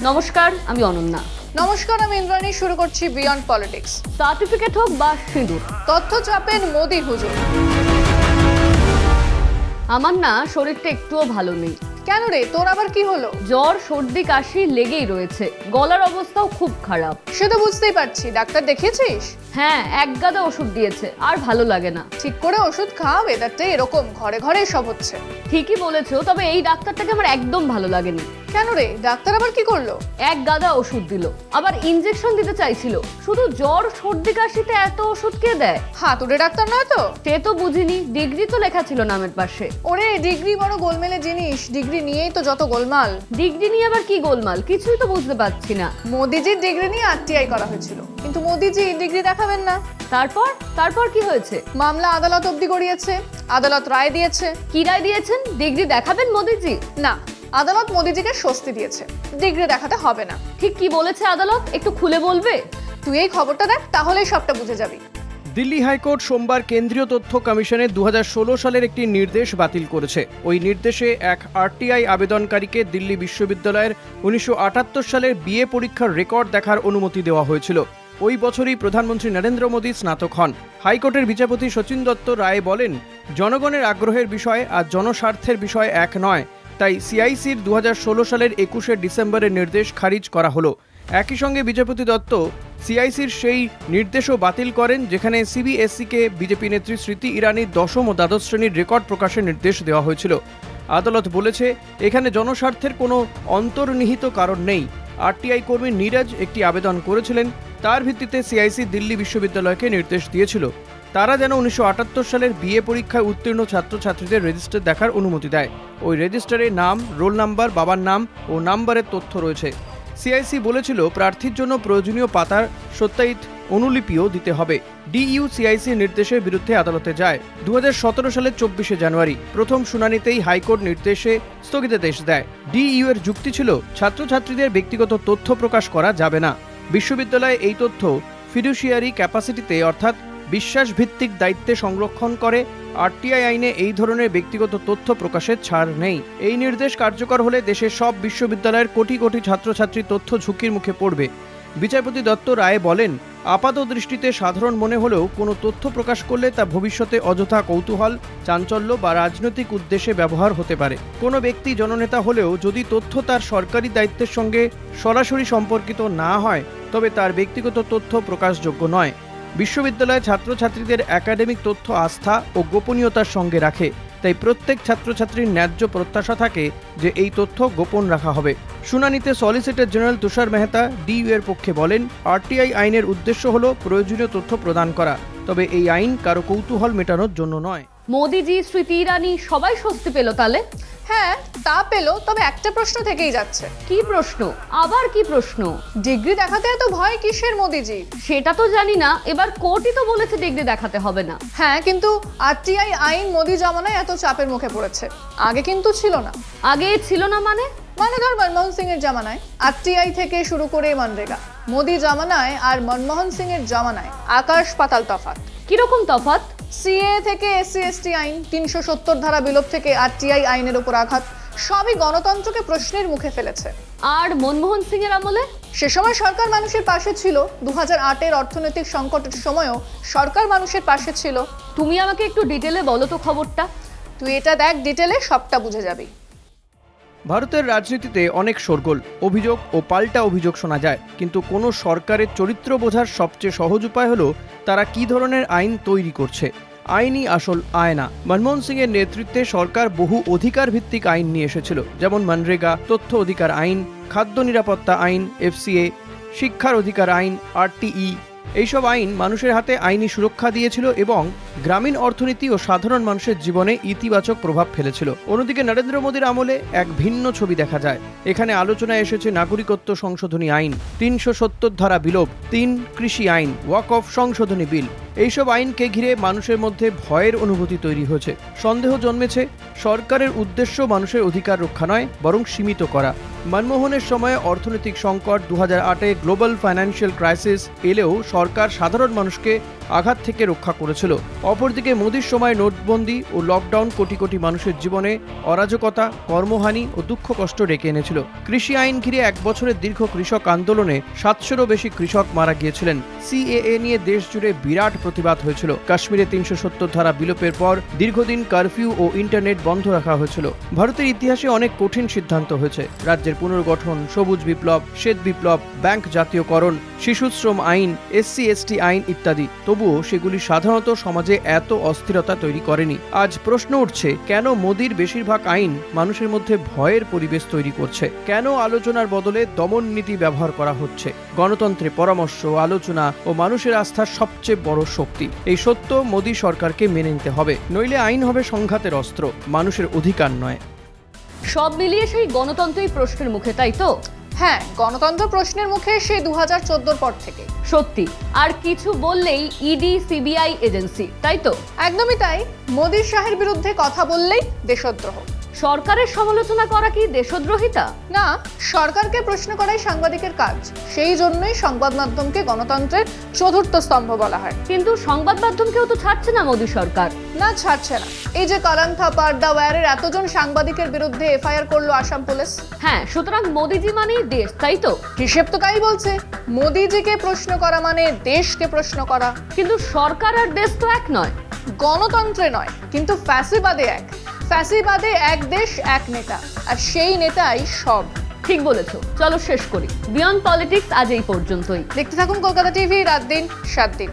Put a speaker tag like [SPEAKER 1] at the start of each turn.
[SPEAKER 1] নমস্কার, আমি অনন্যা।
[SPEAKER 2] নমস্কার, আমি ইন্দ্রাণী। শুরু করছি বিয়ন্ড পলিটিক্স।
[SPEAKER 1] সার্টিফিকেট হোক বা সিঁদুর,
[SPEAKER 2] তথ্য চাপেন মোদি হুজুর।
[SPEAKER 1] আমার না শরীরটা একটুও ভালো নেই।
[SPEAKER 2] কেন রে, তোর আবার কি হলো?
[SPEAKER 1] জ্বর, সর্দি, কাশি লেগেই রয়েছে। গলার অবস্থাও খুব খারাপ।
[SPEAKER 2] সে তো বুঝতেই পারছি। ডাক্তার দেখিয়েছিস?
[SPEAKER 1] হ্যাঁ, এক গাদা ওষুধ দিয়েছে, আর ভালো লাগে না।
[SPEAKER 2] ঠিক করে ওষুধ খাও, ওয়েদারটাই এরকম, ঘরে ঘরে সব হচ্ছে।
[SPEAKER 1] ঠিকই বলেছো, তবে এই ডাক্তারটাকে আমার একদম ভালো লাগেনি।
[SPEAKER 2] কেন রে, ডাক্তার আবার কি করলো?
[SPEAKER 1] এক গাদা ওষুধ দিল, আবার ইনজেকশন দিতে চাইছিল। শুধু জ্বর, সর্দি, কাশিতে এত ওষুধ কে দেয়?
[SPEAKER 2] হাতুড়ে ডাক্তার নয় তো?
[SPEAKER 1] সে তো বুঝিনি, ডিগ্রি তো লেখা ছিল নামের পাশে।
[SPEAKER 2] ওরে, ডিগ্রি বড় গোলমেলে জিনিস। ডিগ্রি নিয়েই তো যত গোলমাল।
[SPEAKER 1] ডিগ্রি নিয়ে আবার কি গোলমাল, কিছুই তো বুঝতে পারছি না।
[SPEAKER 2] মোদিজির ডিগ্রি নিয়ে আরটিআই করা হয়েছিল, কিন্তু মোদিজি ডিগ্রি দেখাবেন না।
[SPEAKER 1] তারপর কি হয়েছে?
[SPEAKER 2] মামলা আদালত অবধি গড়িয়েছে, আদালত রায় দিয়েছে।
[SPEAKER 1] কি রায় দিয়েছেন? ডিগ্রি দেখাবেন মোদিজি?
[SPEAKER 2] না, আদালত মোদিজিকে স্বস্তি দিয়েছে, ডিগ্রি দেখাতে হবে না।
[SPEAKER 1] ঠিক কি বলেছে আদালত, একটু খুলে বলবে?
[SPEAKER 2] তুই এই খবরটা দেখ, তাহলেই সবটা বুঝে যাবি।
[SPEAKER 3] দিল্লি হাইকোর্ট সোমবার কেন্দ্রীয় তথ্য কমিশনের 2016 সালের একটি নির্দেশ বাতিল করেছে। ওই নির্দেশে এক আরটিআই আবেদনকারীকে দিল্লি বিশ্ববিদ্যালয়ের 1978 সালের বিএ পরীক্ষার রেকর্ড দেখার অনুমতি দেওয়া হয়েছিল। ওই বছরই প্রধানমন্ত্রী নরেন্দ্র মোদী স্নাতক হন। হাইকোর্টের বিচারপতি শচীন দত্ত রায় বলেন, জনগণের আগ্রহের বিষয় আর জনস্বার্থের বিষয় এক নয়, তাই সিআইসির 2016 সালের 21শে ডিসেম্বরের নির্দেশ খারিজ করা হলো। একই সঙ্গে বিচারপতি দত্ত সিআইসির সেই নির্দেশও বাতিল করেন, যেখানে সিবিএসইকে বিজেপি নেত্রী স্মৃতি ইরানির দশম ও দ্বাদশ শ্রেণীর রেকর্ড প্রকাশের নির্দেশ দেওয়া হয়েছিল। আদালত বলেছে, এখানে জনস্বার্থের কোনো অন্তর্নিহিত কারণ নেই। আরটিআই কর্মী নীরজ একটি আবেদন করেছিলেন, তার ভিত্তিতে সিআইসি দিল্লি বিশ্ববিদ্যালয়কে নির্দেশ দিয়েছিল তারা যেন 1978 সালের বিএ পরীক্ষায় উত্তীর্ণ ছাত্রছাত্রীদের রেজিস্টার দেখার অনুমতি দেয়। ওই রেজিস্টারে নাম, রোল নাম্বার, বাবার নাম ও নাম্বারের তথ্য রয়েছে। সিআইসি বলেছিল, প্রার্থীর জন্য প্রয়োজনীয় পাতার সত্যায়িত অনুলিপিও দিতে হবে। ডিইউ সিআইসির নির্দেশের বিরুদ্ধে আদালতে যায়। 2017 সালের 24শে জানুয়ারি প্রথম শুনানিতেই হাইকোর্ট নির্দেশে স্থগিতাদেশ দেয়। ডিইউ এর যুক্তি ছিল, ছাত্রছাত্রীদের ব্যক্তিগত তথ্য প্রকাশ করা যাবে না। বিশ্ববিদ্যালয়ে এই তথ্য ফিডুশিয়ারি ক্যাপাসিটিতে অর্থাৎ বিশ্বাসভিত্তিক দায়িত্বে সংরক্ষণ করে। আরটিআই আইনে এই ধরনের ব্যক্তিগত তথ্য প্রকাশের ছাড় নেই। এই নির্দেশ কার্যকর হলে দেশের সব বিশ্ববিদ্যালয়ের কোটি কোটি ছাত্রছাত্রী তথ্য ঝুঁকির মুখে পড়বে। বিচারপতি দত্ত রায় বলেন, আপাত দৃষ্টিতে সাধারণ মনে হলেও কোনো তথ্য প্রকাশ করলে তা ভবিষ্যতে অযথা কৌতূহল, চাঞ্চল্য বা রাজনৈতিক উদ্দেশ্যে ব্যবহার হতে পারে। কোনো ব্যক্তি জননেতা হলেও যদি তথ্য তার সরকারি দায়িত্বের সঙ্গে সরাসরি সম্পর্কিত না হয়, তবে তার ব্যক্তিগত তথ্য প্রকাশযোগ্য নয়। বিশ্ববিদ্যালয় ছাত্রছাত্রীদের একাডেমিক তথ্য আস্থা ও গোপনীয়তার সঙ্গে রাখে, তাই প্রত্যেক ছাত্রছাত্রীর ন্যায্য প্রত্যাশা থাকে যে এই তথ্য গোপন রাখা হবে। শুনানিতে সলিসিটর জেনারেল তুষার মেহতা ডিইউ এর পক্ষে বলেন, আরটিআই আইনের উদ্দেশ্য হল প্রয়োজনীয় তথ্য প্রদান করা, তবে এই আইন কারো কৌতূহল মেটানোর জন্য নয়।
[SPEAKER 1] মোদিজি, স্মৃতি ইরানি সবাই স্বস্তি পেল তাহলে?
[SPEAKER 2] হ্যাঁ, তা পেলো, তবে একটা প্রশ্ন থেকেই যাচ্ছে।
[SPEAKER 1] কি প্রশ্ন? আবার কি প্রশ্ন?
[SPEAKER 2] ডিগ্রি দেখাতে এত ভয় কিসের মোদিজি?
[SPEAKER 1] সেটা তো জানি না, এবার কোর্টই তো বলেছে ডিগ্রি দেখাতে হবে না।
[SPEAKER 2] হ্যাঁ, কিন্তু আরটিআই আইন মোদি জামানায় এত চাপের মুখে পড়েছে, আগে কিন্তু ছিল না।
[SPEAKER 1] আগে ছিল না মানে
[SPEAKER 2] ধর মনমোহন সিং এর জামানায় আরটিআই থেকে শুরু করে মনরেগা, মোদি জামানায় আর মনমোহন সিং এর জামানায় আকাশ পাতাল তফাৎ।
[SPEAKER 1] কিরকম তফাৎ?
[SPEAKER 2] সিএ থেকে এসসি এসটি আইন, 370 ধারা বিলোপ থেকে আরটিআই আইনের উপর আঘাত, সবই গণতন্ত্রকে প্রশ্নের মুখে ফেলেছে।
[SPEAKER 1] আর মনমোহন সিং এর আমলে?
[SPEAKER 2] সে সময় সরকার মানুষের পাশে ছিল। 2008-এর অর্থনৈতিক সংকটের সময়ও সরকার মানুষের পাশে ছিল।
[SPEAKER 1] তুমি আমাকে একটু ডিটেলে বলো তো খবরটা।
[SPEAKER 2] তুই এটা দেখ, ডিটেলে সবটা বুঝে যাবি।
[SPEAKER 3] ভারতের রাজনীতিতে অনেক শোরগোল, অভিযোগ ও পাল্টা অভিযোগ শোনা যায়, কিন্তু কোনো সরকারের চরিত্র বোঝার সবচেয়ে সহজ উপায় হলো তারা কী ধরনের আইন তৈরি করছে। আইনই আসল আয়না। মনমোহন সিং এর নেতৃত্বে সরকার বহু অধিকার ভিত্তিক আইন নিয়ে এসেছিল, যেমন মনরেগা, তথ্য অধিকার আইন, খাদ্য নিরাপত্তা আইন, এফসিএ, শিক্ষার অধিকার আইন, আরটিই। এইসব আইন মানুষের হাতে আইনি সুরক্ষা দিয়েছিল এবং গ্রামীণ অর্থনীতি ও সাধারণ মানুষের জীবনে ইতিবাচক প্রভাব ফেলেছিল। অন্যদিকে নরেন্দ্র মোদীর আমলে এক ভিন্ন ছবি দেখা যায়। এখানে আলোচনায় এসেছে নাগরিকত্ব সংশোধনী আইন, 370 ধারা বিলোপ, 3 কৃষি আইন, ওয়াকফ সংশোধনী বিল। এইসব আইনকে ঘিরে মানুষের মধ্যে ভয়ের অনুভূতি তৈরি হয়েছে। সন্দেহ জন্মেছে সরকারের উদ্দেশ্য মানুষের অধিকার রক্ষা নয়, বরং সীমিত করা। মনমোহনের সময়ে অর্থনৈতিক সংকট, 2008-এ গ্লোবাল ফাইন্যান্সিয়াল ক্রাইসিস এলেও সরকার সাধারণ মানুষকে আঘাত থেকে রক্ষা করেছিল। অপরদিকে মোদির সময় নোটবন্দি ও লকডাউন কোটি কোটি মানুষের জীবনে অরাজকতা, কর্মহানি ও দুঃখ কষ্ট ডেকে এনেছিল। কৃষি আইন ঘিরে 1 বছরের দীর্ঘ কৃষক আন্দোলনে 700-রও বেশি কৃষক মারা গিয়েছিলেন। সিএএ নিয়ে দেশ জুড়ে বিরাট প্রতিবাদ হয়েছিল। কাশ্মীরে 370 ধারা বিলোপের পর দীর্ঘদিন কারফিউ ও ইন্টারনেট বন্ধ রাখা হয়েছিল। ভারতের ইতিহাসে অনেক কঠিন সিদ্ধান্ত হয়েছে। রাজ্যের পুনর্গঠন, সবুজ বিপ্লব, শ্বেত বিপ্লব, ব্যাংক জাতীয়করণ, শিশুশ্রম আইন, SC/ST আইন ইত্যাদি। তবুও সেগুলি সাধারণত সমাজে এত অস্থিরতা তৈরি করেনি। আজ প্রশ্ন উঠছে, কেন মোদির বেশিরভাগ আইন মানুষের মধ্যে ভয়ের পরিবেশ তৈরি করছে? কেন আলোচনার বদলে দমন নীতি ব্যবহার করা হচ্ছে? গণতন্ত্রে পরামর্শ, আলোচনা ও মানুষের আস্থার সবচেয়ে বড় শক্তি। এই সত্য মোদি সরকারকে মেনে নিতে হবে, নইলে আইন হবে সংঘাতের অস্ত্র, মানুষের অধিকার নয়।
[SPEAKER 1] সব মিলিয়ে সেই গণতন্ত্রই প্রশ্নের মুখে, তাই তো?
[SPEAKER 2] হ্যাঁ, গণতন্ত্র প্রশ্নের মুখে সেই 2014 পর থেকে।
[SPEAKER 1] সত্যি, আর কিছু বললেই ইডি, সিবিআই এজেন্সি, তাই তো?
[SPEAKER 2] একদমই তাই। মোদির শাহের বিরুদ্ধে কথা বললেই দেশদ্রোহ।
[SPEAKER 1] সরকারের সমালোচনা করা কি দেশদ্রোহিতা?
[SPEAKER 2] না, সরকারকে প্রশ্ন করাই সাংবাদিকের কাজ। সেই জন্যই সংবাদ মাধ্যমকে গণতন্ত্রের চতুর্থ স্তম্ভ বলা হয়।
[SPEAKER 1] কিন্তু সংবাদ মাধ্যমকেও তো ছাড়ছে না মোদি সরকার।
[SPEAKER 2] না, ছাড়ছে না। এই যে কালান থাপার, দ্য ওয়্যারের এতজন সাংবাদিকের বিরুদ্ধে FIR করলো আসাম পুলিশ।
[SPEAKER 1] হ্যাঁ, সুতরাং মোদিজি মানেই দেশ, তাই তো?
[SPEAKER 2] হিসেব তো তাই বলছে। মোদিজিকে প্রশ্ন করা মানে দেশকে প্রশ্ন করা।
[SPEAKER 1] কিন্তু সরকার আর দেশ তো এক নয়।
[SPEAKER 2] গণতন্ত্রে নয়, কিন্তু ফ্যাসিবাদে এক। ফ্যাসিবাদে এক দেশ, এক নেতা, আর সেই নেতাই সব।
[SPEAKER 1] ঠিক বলেছো। চলো শেষ করি। বিয়ন্ড পলিটিক্স আজ এই পর্যন্তই।
[SPEAKER 2] দেখতে থাকুন কলকাতা টিভি, রাত দিন 7 দিন।